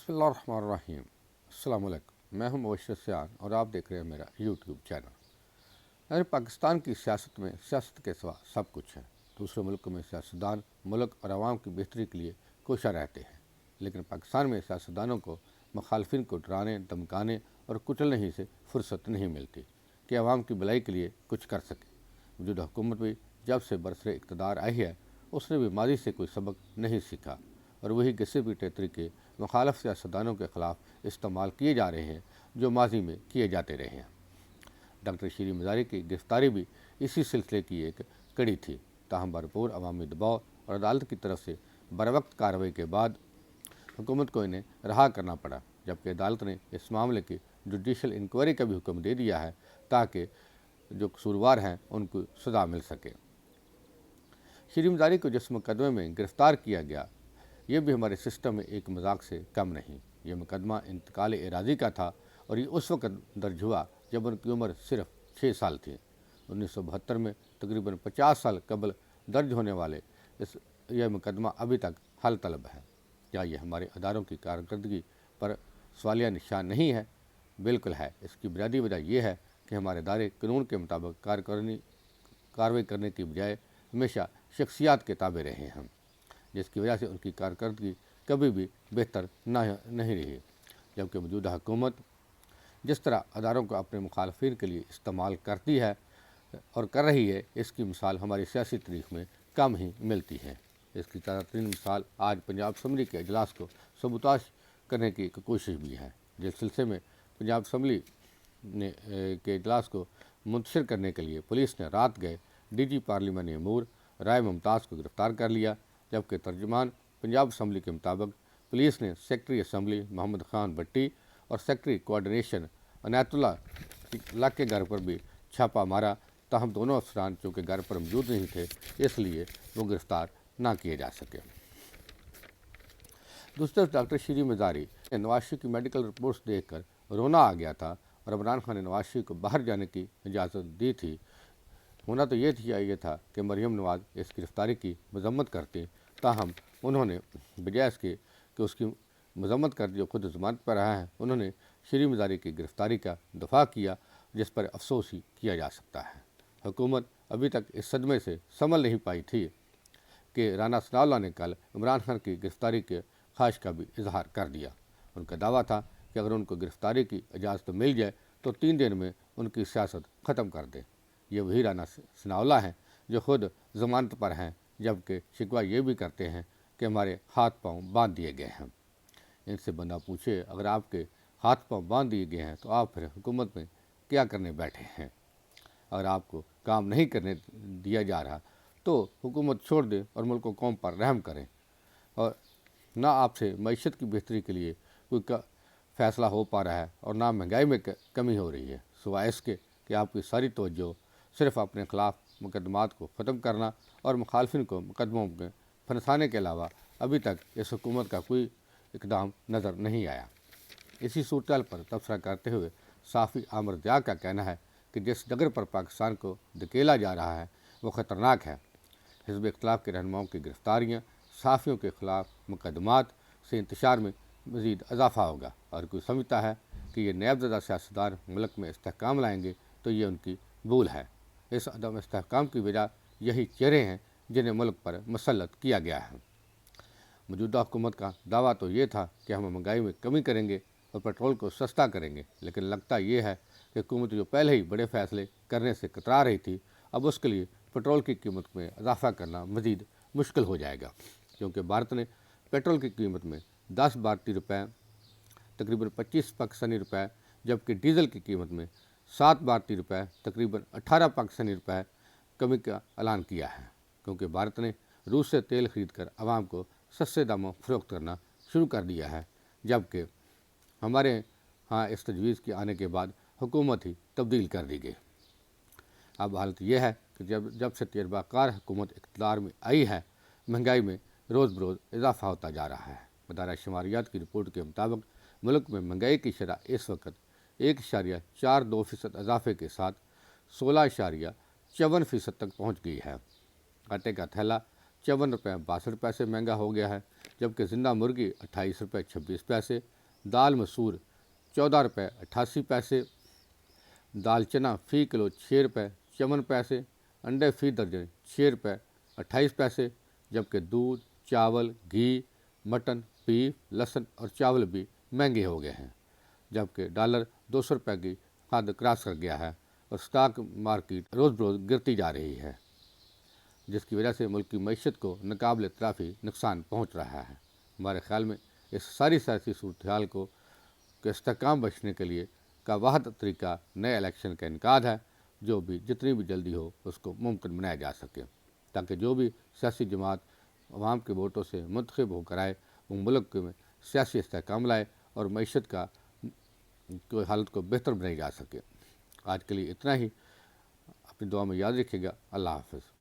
बिस्मिल्लाहिर्रहमानिर्रहीम। अस्सलाम वालेकुम। मैं हूं मुबश्शिर सियान और आप देख रहे हैं मेरा यूट्यूब चैनल। अरे पाकिस्तान की सियासत में सियासत के सिवा सब कुछ है। दूसरे मुल्कों में सियासतदान मुल्क और आवाम की बेहतरी के लिए कोशा रहते हैं, लेकिन पाकिस्तान में सियासतदानों को मुखालफिन को डराने, धमकाने और कुचलने ही से फुर्सत नहीं मिलती कि आवाम की भलाई के लिए कुछ कर सके। मौजूदा हुकूमत भी जब से बरसरे इक़्तिदार आई है, उसने भी माजी से कोई सबक नहीं सीखा और वही घिसे पीटे तरीके मुखालफ सियासतदानों के ख़िलाफ़ इस्तेमाल किए जा रहे हैं जो माजी में किए जाते रहे हैं। डॉक्टर शीरी मज़ारी की गिरफ़्तारी भी इसी सिलसिले की एक कड़ी थी। ताहम भरपूर अवामी दबाव और अदालत की तरफ से बरवक्त कार्रवाई के बाद हुकूमत को इन्हें रहा करना पड़ा, जबकि अदालत ने इस मामले की जुडिशल इंक्वायरी का भी हुक्म दे दिया है ताकि जो कसूरवार हैं उनको सज़ा मिल सके। शीरी मज़ारी को जिस मुकदमे में गिरफ़्तार किया गया, ये भी हमारे सिस्टम में एक मजाक से कम नहीं। ये मुकदमा इंतकाल एराज़ी का था और ये उस वक़्त दर्ज हुआ जब उनकी उम्र सिर्फ 6 साल थी। 1972 में तकरीबन 50 साल कबल दर्ज होने वाले यह मुकदमा अभी तक हल तलब है। क्या ये हमारे अदारों की कारकर्दगी पर सवालिया निशान नहीं है? बिल्कुल है। इसकी बुनियादी वजह यह है कि हमारे अदारे कानून के मुताबिक कार्रवाई करने की बजाय हमेशा शख्सियात के ताबे रहे हैं, जिसकी वजह से उनकी कारकर्दगी कभी भी बेहतर नहीं रही। जबकि मौजूदा हुकूमत जिस तरह अदारों को अपने मुखालफिन के लिए इस्तेमाल करती है और कर रही है, इसकी मिसाल हमारी सियासी तारीख में कम ही मिलती है। इसकी तरीन मिसाल आज पंजाब असम्बली के अजलास को सबूताश करने की कोशिश भी है, जिस सिलसिले में पंजाब असम्बली के अजलास को मुंतशिर करने के लिए पुलिस ने रात गए DG पार्लिमानी अमूर राय मुमताज़ को गिरफ़्तार कर लिया, जबकि तर्जुमान पंजाब असम्बली के मुताबिक पुलिस ने सेक्रेटरी असम्बली मोहम्मद खान भट्टी और सेक्रेटरी कोऑर्डिनेशन अनायतुल्लाह के घर पर भी छापा मारा। ताहम दोनों अफसरान चूँकि घर पर मौजूद नहीं थे, इसलिए वो गिरफ़्तार ना किए जा सके। दूसरी तरफ डॉक्टर शीरी मज़ारी ने नवाज शरीफ की मेडिकल रिपोर्ट्स देखकर रोना आ गया था और इमरान खान ने नवाज शरीफ को बाहर जाने की इजाज़त दी थी। होना तो ये था कि मरियम नवाज़ इस गिरफ़्तारी की मजम्मत करती, ताहम उन्होंने बजाय इसके कि उसकी मजम्मत कर जो खुद ज़मानत पर रहा है, उन्होंने शीरी मज़ारी की गिरफ़्तारी का दफ़ा किया, जिस पर अफसोस ही किया जा सकता है। हुकूमत अभी तक इस सदमे से संभल नहीं पाई थी कि राना सनाउल्लाह ने कल इमरान खान की गिरफ़्तारी के ख्वाहिश का भी इजहार कर दिया। उनका दावा था कि अगर उनको गिरफ़्तारी की इजाज़त मिल जाए तो 3 दिन में उनकी सियासत ख़त्म कर दें। ये वही राना सनाउल्लाह हैं जो खुद ज़मानत पर हैं, जबकि शिकवा ये भी करते हैं कि हमारे हाथ पांव बांध दिए गए हैं। इनसे बंदा पूछे, अगर आपके हाथ पांव बांध दिए गए हैं तो आप फिर हुकूमत में क्या करने बैठे हैं? अगर आपको काम नहीं करने दिया जा रहा तो हुकूमत छोड़ दें और मुल्क व कौम पर रहम करें, और ना आपसे मईशत की बेहतरी के लिए कोई फ़ैसला हो पा रहा है और ना महंगाई में कमी हो रही है, सिवाय इसके कि आपकी सारी तवज्जो सिर्फ़ अपने ख़िलाफ़ मुकदमात को ख़त्म करना और मुखालफिन को मुकदमों में फंसाने के अलावा अभी तक इस हुकूमत का कोई इक़दाम नज़र नहीं आया। इसी सूरत पर तबसरा करते हुए साफ़ी आमर दिया का कहना है कि जिस डगर पर पाकिस्तान को धकेला जा रहा है वो ख़तरनाक है। हिज़्ब इख्तिलाफ़ के रहनुमाओं की गिरफ़्तारियाँ, सहाफ़ियों के ख़िलाफ़ मुकदमात से इंतशार में मज़ीद इजाफ़ा होगा और कोई समझता है कि ये नैबज़दा सियासतदान मुल्क में इस्तेहकाम लाएंगे तो ये उनकी भूल है। इस अदम इस्तेहकाम की वजह यही चेहरे हैं जिन्हें मुल्क पर मुसल्लत किया गया है। मौजूदा हुकूमत का दावा तो ये था कि हम महंगाई में कमी करेंगे और पेट्रोल को सस्ता करेंगे, लेकिन लगता ये है कि हुकूमत जो पहले ही बड़े फ़ैसले करने से कतरा रही थी, अब उसके लिए पेट्रोल की कीमत में इजाफ़ा करना मज़ीद मुश्किल हो जाएगा, क्योंकि भारत ने पेट्रोल की कीमत में 10 भारतीय रुपये तकरीबन 25 पाकिस्तानी रुपये, जबकि डीज़ल की कीमत में 7 भारतीय रुपये तकरीबन 18 पाकिस्तानी रुपये कमी का ऐलान किया है, क्योंकि भारत ने रूस से तेल खरीद कर आवाम को सस्ते दामों फ़रोख्त करना शुरू कर दिया है, जबकि हमारे यहाँ इस तजवीज़ के आने के बाद हुकूमत ही तब्दील कर दी गई। अब हालत यह है कि जब से तजर्बाकार हुकूमत इक़्तिदार में आई है, महंगाई में रोज़ बरोज़ इजाफ़ा होता जा रहा है। अदारा शुमारियात की रिपोर्ट के मुताबिक मुल्क में महंगाई की शरह इस वक्त 1.42% इजाफे के साथ 16.54% तक पहुँच गई है। आटे का थैला 54 रुपये 62 पैसे महंगा हो गया है, जबकि ज़िंदा मुर्गी 28 रुपये 26 पैसे, دال مسور 14 روپے 88 پیسے، دال چنا فی کلو 6 روپے 54 پیسے، انڈے فی درجن 6 روپے 28 پیسے، جبکہ دودھ، چاول، گھی، مٹن، بیف، لہسن اور چاول بھی مہنگے ہو گئے ہیں، جبکہ ڈالر 200 روپے کی حد کراس کر گیا ہے اور اسٹاک مارکیٹ روز بروز گرتی جا رہی ہے، جس کی وجہ سے ملک کی معیشت کو ناقابل تلافی نقصان پہنچ رہا ہے۔ ہمارے خیال میں اس ساری سیاسی صورتحال کو کے استحکام بخشنے کے لیے کا واحد طریقہ نئے الیکشن کا انعقاد ہے، جو بھی جتنی بھی جلدی ہو اس کو ممکن بنایا جا سکے، تاکہ جو بھی سیاسی جماعت عوام کے ووٹوں سے منتخب ہو کر آئے وہ ملک میں سیاسی استحکام لائے اور معیشت کا حالت کو بہتر بنائی جا سکے۔ آج کے لیے اتنا ہی، اپنی دعا میں یاد رکھیے گا۔ اللہ حافظ۔